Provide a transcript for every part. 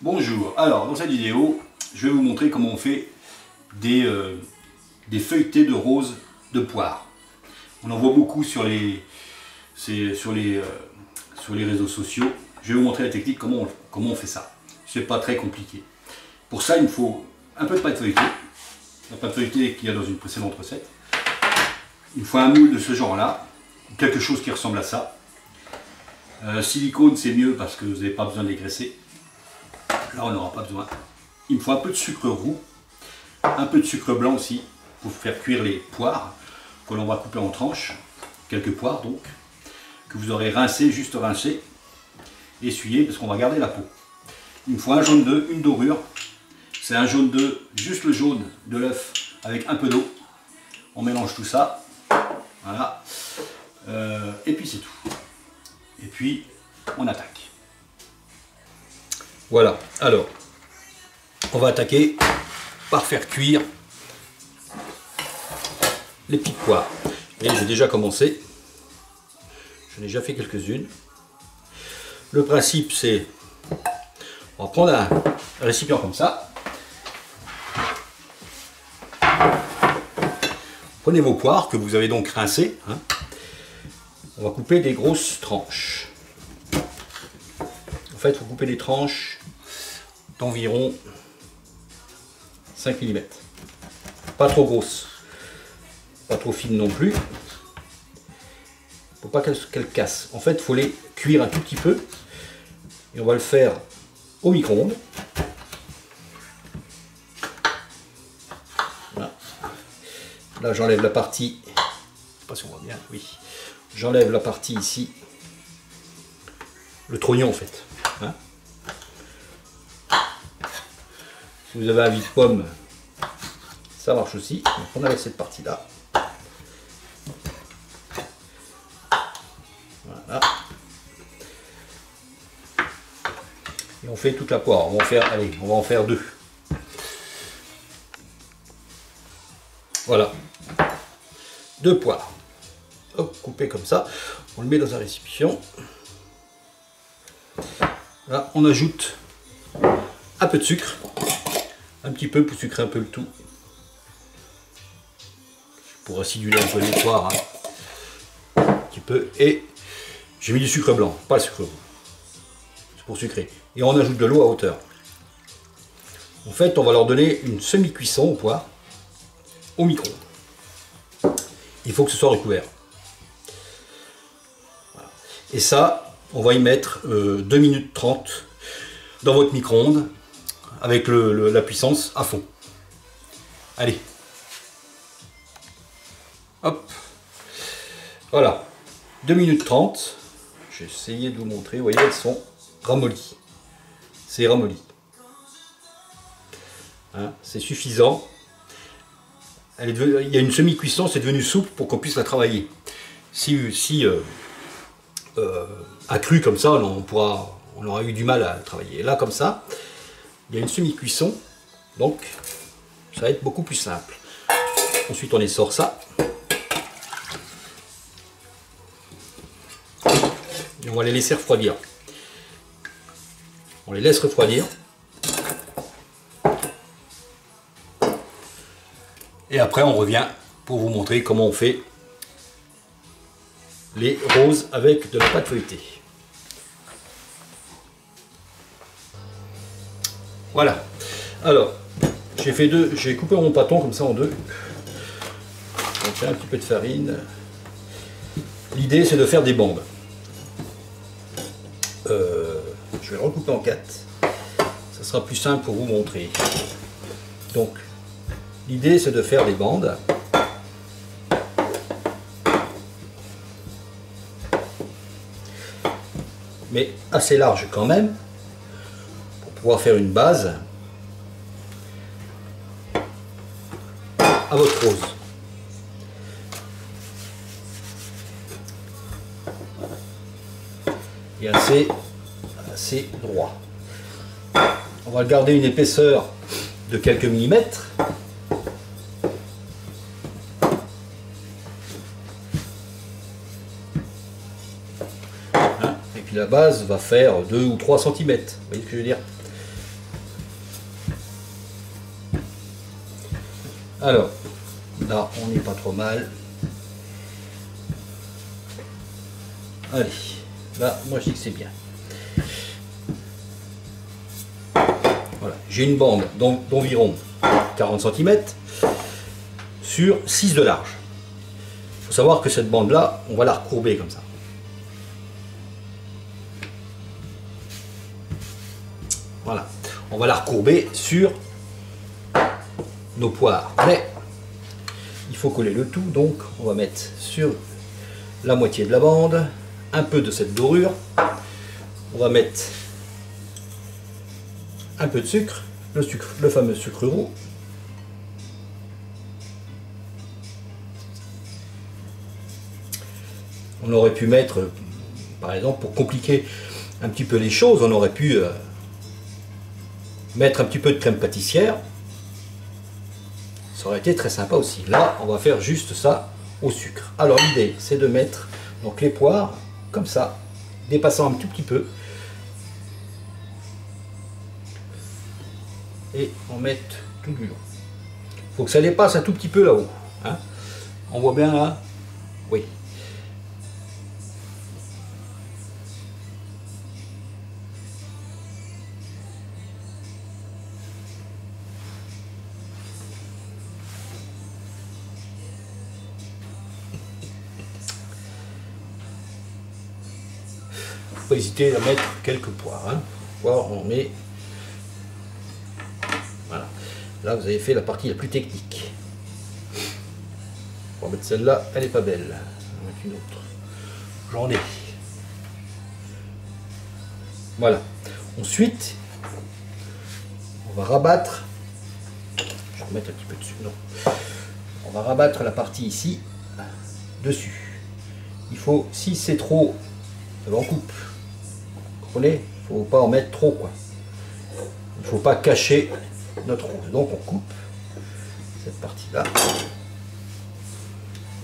Bonjour, alors dans cette vidéo, je vais vous montrer comment on fait des feuilletés de rose de poire. On en voit beaucoup sur les réseaux sociaux. Je vais vous montrer la technique, comment on fait ça. C'est pas très compliqué. Pour ça, il me faut un peu de pâte feuilletée, la pâte feuilletée qu'il y a dans une précédente recette. Il me faut un moule de ce genre-là, quelque chose qui ressemble à ça. Silicone, c'est mieux parce que vous n'avez pas besoin de les graisser. Là, on n'aura pas besoin. Il me faut un peu de sucre roux, un peu de sucre blanc aussi, pour faire cuire les poires que l'on va couper en tranches. Quelques poires donc, que vous aurez rincé, juste rincé, essuyé, parce qu'on va garder la peau. Il me faut un jaune d'œuf, une dorure. C'est un jaune d'œuf, juste le jaune de l'œuf avec un peu d'eau. On mélange tout ça. Voilà. Et puis c'est tout. Et puis on attaque. Voilà, alors, on va attaquer par faire cuire les petites poires. Et j'ai déjà commencé, j'en ai déjà fait quelques-unes. Le principe c'est, on va prendre un récipient comme ça. Prenez vos poires que vous avez donc rincées. Hein. On va couper des grosses tranches. En fait, il faut couper des tranches d'environ 5 mm. Pas trop grosses, pas trop fines non plus. Il ne faut pas qu'elles cassent. En fait, il faut les cuire un tout petit peu. Et on va le faire au micro-ondes. Voilà. Là, j'enlève la partie. Je ne sais pas si on voit bien. Oui. J'enlève la partie ici. Le trognon en fait. Hein, si vous avez un vide-pomme, ça marche aussi. Donc on a cette partie-là. Voilà. Et on fait toute la poire. On va en faire, allez, on va en faire deux. Voilà. Deux poires. Hop, coupées comme ça. On le met dans un récipient. Là, on ajoute un peu de sucre, un petit peu pour sucrer un peu le tout, pour aciduler un peu les poires, hein. Un petit peu, et j'ai mis du sucre blanc, pas le sucre roux, c'est pour sucrer. Et on ajoute de l'eau à hauteur. En fait, on va leur donner une semi-cuisson aux poires, au micro. Il faut que ce soit recouvert. Voilà. Et ça, on va y mettre 2 minutes 30 dans votre micro-ondes avec la puissance à fond. Allez. Hop. Voilà. 2 minutes 30. J'ai essayé de vous montrer. Vous voyez, elles sont ramollies. C'est ramolli. Hein, c'est suffisant. Il y a une semi-cuisson, c'est devenu souple pour qu'on puisse la travailler. À cru comme ça, on aura eu du mal à travailler. Là, comme ça, il y a une semi-cuisson, donc ça va être beaucoup plus simple. Ensuite, on essore ça. Et on va les laisser refroidir. On les laisse refroidir. Et après, on revient pour vous montrer comment on fait les roses avec de la pâte feuilletée. Voilà. Alors, j'ai coupé mon pâton comme ça en deux. On fait un petit peu de farine. L'idée, c'est de faire des bandes. Je vais le recouper en 4. Ça sera plus simple pour vous montrer. Donc, l'idée, c'est de faire des bandes. Mais assez large quand même, pour pouvoir faire une base à votre rose. Et assez droit. On va garder une épaisseur de quelques millimètres. La base va faire 2 ou 3 cm. Vous voyez ce que je veux dire? Alors, là, on n'est pas trop mal. Allez, là, moi je dis que c'est bien. Voilà, j'ai une bande d'environ 40 cm sur 6 de large. Il faut savoir que cette bande-là, on va la recourber comme ça. Voilà, on va la recourber sur nos poires. Mais il faut coller le tout, donc on va mettre sur la moitié de la bande un peu de cette dorure. On va mettre un peu de sucre, le fameux sucre roux. On aurait pu mettre, par exemple, pour compliquer un petit peu les choses, on aurait pu mettre un petit peu de crème pâtissière. Ça aurait été très sympa aussi. Là, on va faire juste ça au sucre. Alors l'idée, c'est de mettre donc les poires comme ça, dépassant un tout petit peu. Et on met tout du long. Il faut que ça dépasse un tout petit peu là-haut. Hein. On voit bien là? Oui. Faut pas hésiter à mettre quelques poires. Hein. Poires, on met. Voilà. Là, vous avez fait la partie la plus technique. On va mettre celle-là, elle n'est pas belle. On va mettre une autre. J'en ai. Voilà. Ensuite, on va rabattre. Je vais remettre un petit peu dessus. Non. On va rabattre la partie ici dessus. Il faut, si c'est trop, ça va en coupe. Vous comprenez? Il ne faut pas en mettre trop, quoi. Il ne faut pas cacher notre rose. Donc on coupe cette partie-là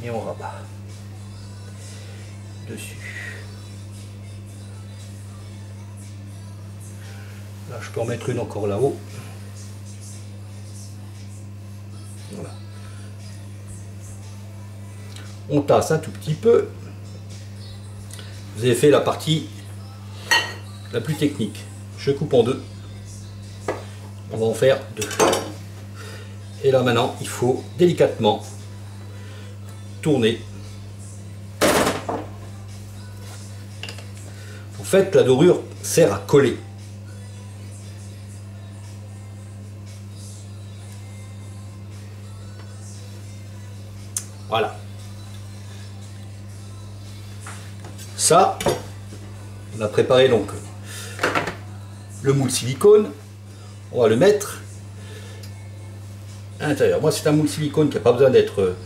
et on rabat dessus. Là, je peux en mettre une encore là-haut. Voilà. On tasse un tout petit peu. Vous avez fait la partie la plus technique. Je coupe en deux. On va en faire deux. Et là maintenant, il faut délicatement tourner. En fait, la dorure sert à coller. Voilà. Ça, on a préparé donc le moule silicone. On va le mettre à l'intérieur. Moi, c'est un moule silicone qui n'a pas besoin d'être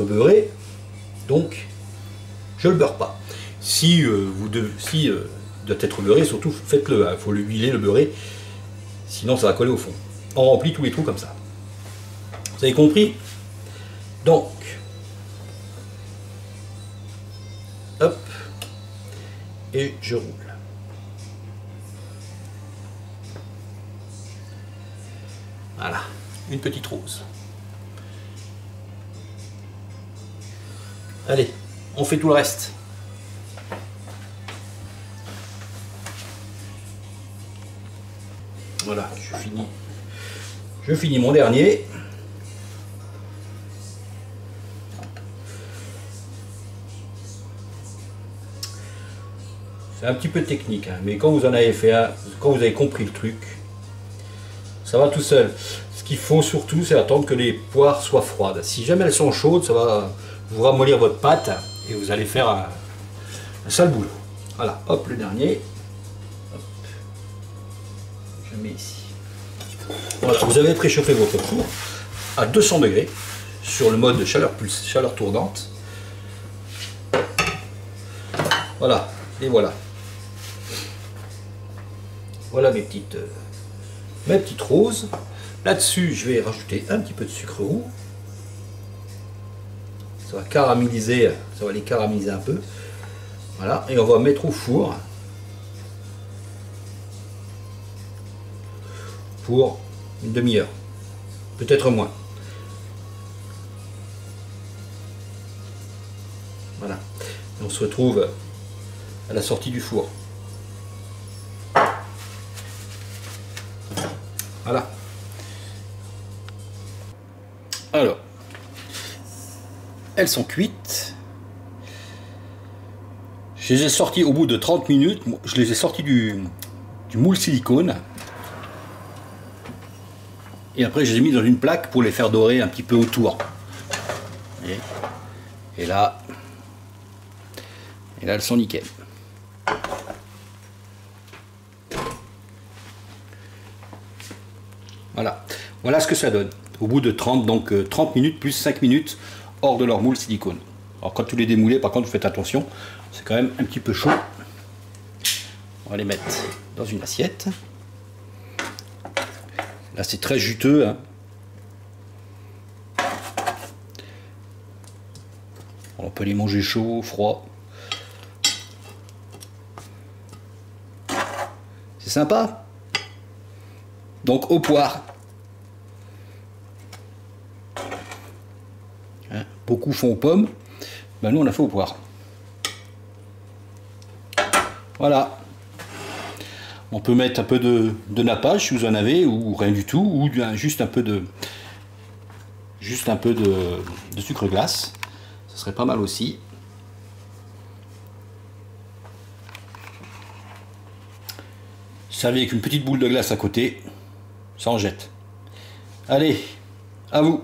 beurré, donc je ne le beurre pas. Si doit être beurré, surtout faites-le. Il faut le huiler, le beurrer, sinon ça va coller au fond. On remplit tous les trous comme ça. Vous avez compris? Donc, hop, et je roule. Voilà, une petite rose. Allez, on fait tout le reste. Voilà, je finis mon dernier. C'est un petit peu technique, hein, mais quand vous en avez fait un, quand vous avez compris le truc, ça va tout seul. Ce qu'il faut surtout, c'est attendre que les poires soient froides. Si jamais elles sont chaudes, ça va vous ramollir votre pâte et vous allez faire un sale boulot. Voilà, hop, le dernier. Hop. Je mets ici. Voilà, vous avez préchauffé votre four à 200 degrés sur le mode chaleur tournante. Voilà, et voilà. Voilà mes petites roses. Là-dessus, je vais rajouter un petit peu de sucre roux. Ça va caraméliser, ça va les caraméliser un peu. Voilà, et on va mettre au four pour une demi-heure. peut-être moins. Voilà. Et on se retrouve à la sortie du four. Voilà. Alors, elles sont cuites. Je les ai sorties au bout de 30 minutes. Je les ai sorties du moule silicone. Et après, je les ai mis dans une plaque pour les faire dorer un petit peu autour. Et là, elles sont nickel. Voilà. Voilà ce que ça donne. Au bout de 30 minutes plus 5 minutes hors de leur moule silicone. Alors quand vous les démoulez, par contre, vous faites attention. C'est quand même un petit peu chaud. On va les mettre dans une assiette. Là, c'est très juteux, hein. On peut les manger chaud, froid. C'est sympa. Donc aux poires. Hein, beaucoup font aux pommes. Ben, nous, on a fait aux poires. Voilà. On peut mettre un peu de nappage si vous en avez, ou rien du tout, ou juste un peu de sucre glace. Ce serait pas mal aussi. Servez avec une petite boule de glace à côté. Ça en jette. Allez, à vous.